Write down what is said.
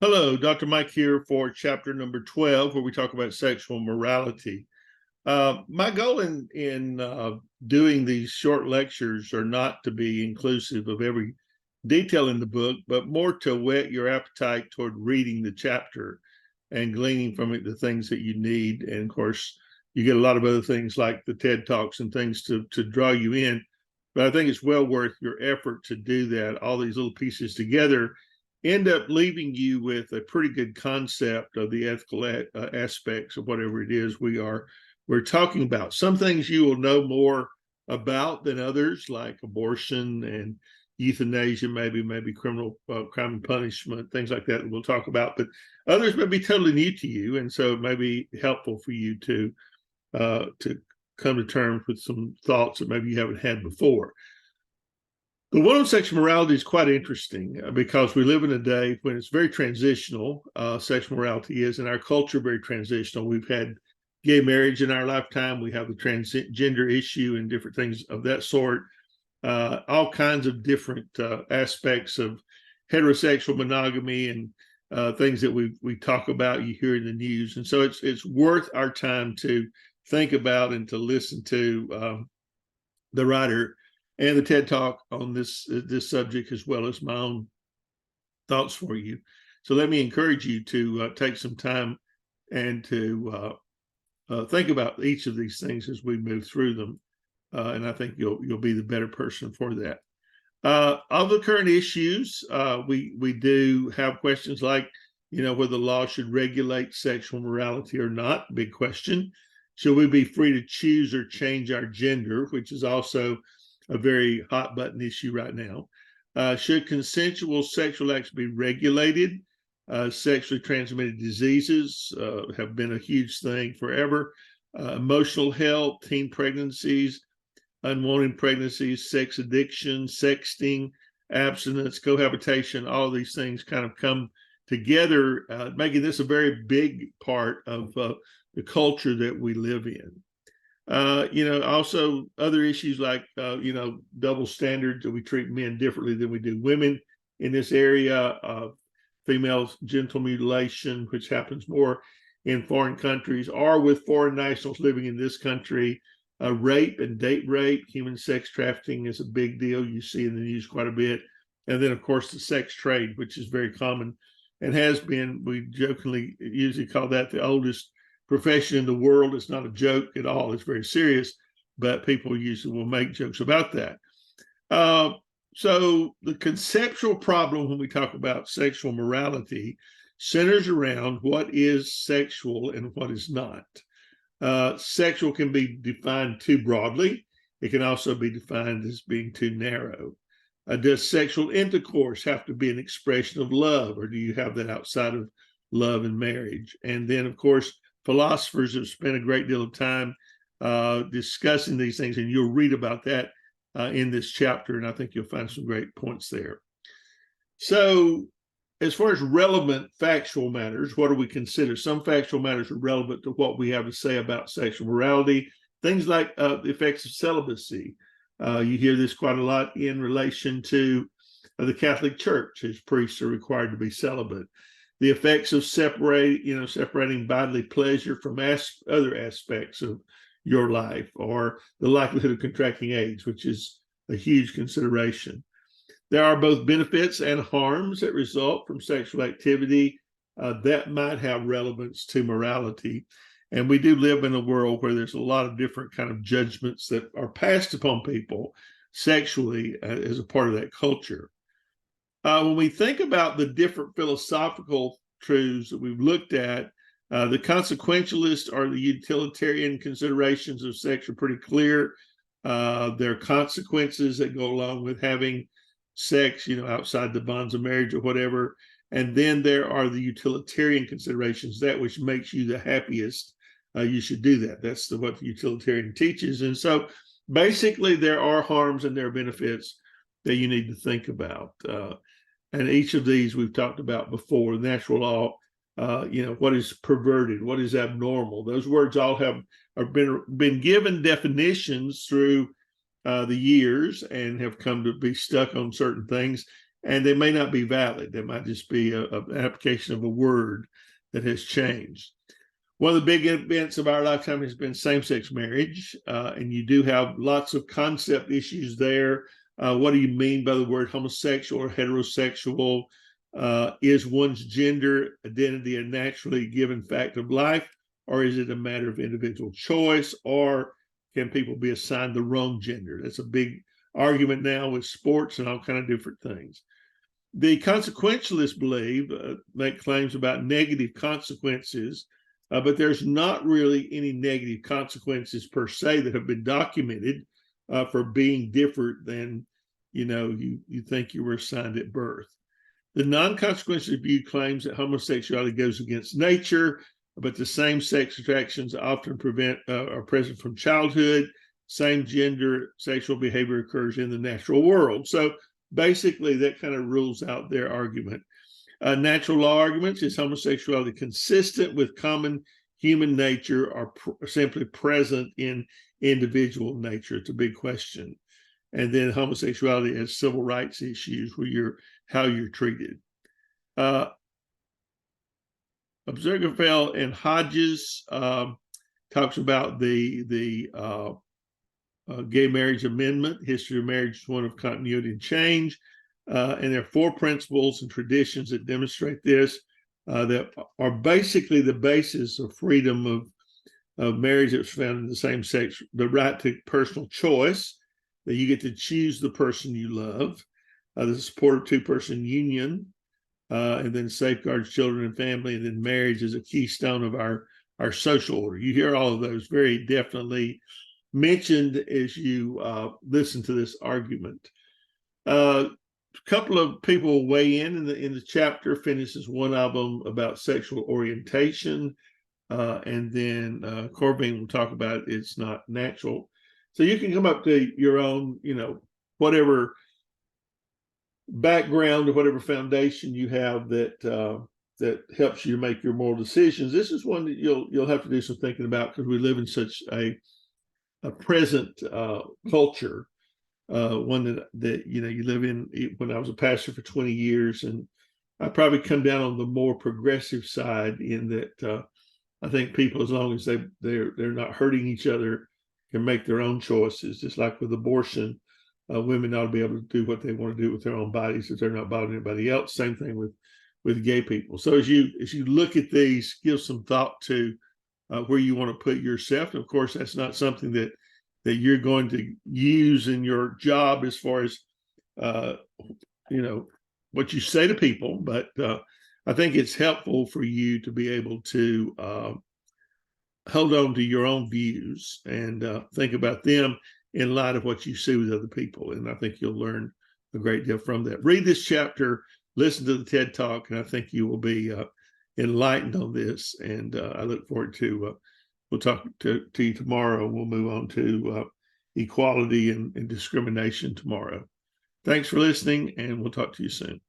Hello, Dr. Mike here for chapter number 12, where we talk about sexual morality. My goal in doing these short lectures are not to be inclusive of every detail in the book, but more to whet your appetite toward reading the chapter and gleaning from it the things that you need. And of course, you get a lot of other things like the TED Talks and things to draw you in. But I think it's well worth your effort to do that. All these little pieces together end up leaving you with a pretty good concept of the ethical aspects of whatever it is we're talking about. Some things you will know more about than others, like abortion and euthanasia, maybe criminal crime and punishment, things like that we'll talk about. But others may be totally new to you, and so it may be helpful for you to come to terms with some thoughts that maybe you haven't had before. The one on sexual morality is quite interesting because we live in a day when it's very transitional. Sexual morality is in our culture very transitional. We've had gay marriage in our lifetime. We have the transgender issue and different things of that sort. All kinds of different aspects of heterosexual monogamy and things that we talk about, you hear in the news. And so it's worth our time to think about and to listen to the writer and the TED Talk on this subject, as well as my own thoughts for you. So let me encourage you to take some time and to think about each of these things as we move through them. And I think you'll be the better person for that. Of the current issues, we do have questions like, whether the law should regulate sexual morality or not. Big question. Should we be free to choose or change our gender, which is also a very hot button issue right now. Should consensual sexual acts be regulated? Sexually transmitted diseases have been a huge thing forever. Emotional health, teen pregnancies, unwanted pregnancies, sex addiction, sexting, abstinence, cohabitation, all of these things kind of come together, making this a very big part of the culture that we live in. Also other issues like, double standards, that we treat men differently than we do women in this area of female genital mutilation, which happens more in foreign countries or with foreign nationals living in this country. Rape and date rape, human sex trafficking is a big deal. You see in the news quite a bit. And then, of course, the sex trade, which is very common and has been, we jokingly usually call that the oldest profession in the world. It's not a joke at all. It's very serious, but people usually will make jokes about that. So the conceptual problem when we talk about sexual morality centers around what is sexual and what is not. Sexual can be defined too broadly. It can also be defined as being too narrow. Does sexual intercourse have to be an expression of love, or do you have that outside of love and marriage? And then, of course, philosophers have spent a great deal of time discussing these things, and you'll read about that in this chapter, and I think you'll find some great points there. So as far as relevant factual matters, what do we consider? Some factual matters are relevant to what we have to say about sexual morality, things like the effects of celibacy. You hear this quite a lot in relation to the Catholic Church, as priests are required to be celibate. The effects of separating bodily pleasure from other aspects of your life, or the likelihood of contracting AIDS, which is a huge consideration. There are both benefits and harms that result from sexual activity that might have relevance to morality. And we do live in a world where there's a lot of different kind of judgments that are passed upon people sexually as a part of that culture. When we think about the different philosophical truths that we've looked at, the consequentialist or the utilitarian considerations of sex are pretty clear. There are consequences that go along with having sex, outside the bonds of marriage or whatever. And then there are the utilitarian considerations, that which makes you the happiest. You should do that. That's what the utilitarian teaches. And so basically there are harms and there are benefits that you need to think about. And each of these we've talked about before. Natural law, what is perverted, what is abnormal. Those words all have been given definitions through the years and have come to be stuck on certain things. and they may not be valid. They might just be an application of a word that has changed. One of the big events of our lifetime has been same-sex marriage, and you do have lots of concept issues there. What do you mean by the word homosexual or heterosexual? Is one's gender identity a naturally given fact of life, or is it a matter of individual choice, or can people be assigned the wrong gender? That's a big argument now with sports and all kind of different things. The consequentialists believe, make claims about negative consequences, but there's not really any negative consequences per se that have been documented for being different than you think you were assigned at birth. The non-consequential view claims that homosexuality goes against nature, but the same-sex attractions often are present from childhood. Same-gender sexual behavior occurs in the natural world. So basically, that kind of rules out their argument. Natural law arguments: is homosexuality consistent with common human nature, or simply present in individual nature? It's a big question. And then homosexuality as civil rights issues, where how you're treated. Obsergafell and Hodges talks about the gay marriage amendment. History of marriage is one of continuity and change. And there are 4 principles and traditions that demonstrate this, that are basically the basis of freedom of marriage that was found in the same sex: the right to personal choice, that you get to choose the person you love, the support of 2-person union, and then safeguards children and family, and then marriage is a keystone of our social order. You hear all of those very definitely mentioned as you listen to this argument. A couple of people weigh in the chapter. Finishes one of them about sexual orientation, and then Corbin will talk about it's not natural. So you can come up to your own, whatever background or whatever foundation you have that helps you make your moral decisions. This is one that you'll have to do some thinking about, because we live in such a present culture, one that you live in. When I was a pastor for 20 years, and I probably come down on the more progressive side, in that I think people, as long as they're not hurting each other, can make their own choices. Just like with abortion, women ought to be able to do what they want to do with their own bodies if they're not bothering anybody else. Same thing with gay people. So as you look at these, give some thought to where you want to put yourself. And of course, that's not something that you're going to use in your job as far as what you say to people. But I think it's helpful for you to be able to hold on to your own views and think about them in light of what you see with other people. And I think you'll learn a great deal from that. Read this chapter, listen to the TED Talk, and I think you will be enlightened on this. And I look forward to, we'll talk to you tomorrow. We'll move on to equality and discrimination tomorrow. Thanks for listening, and we'll talk to you soon.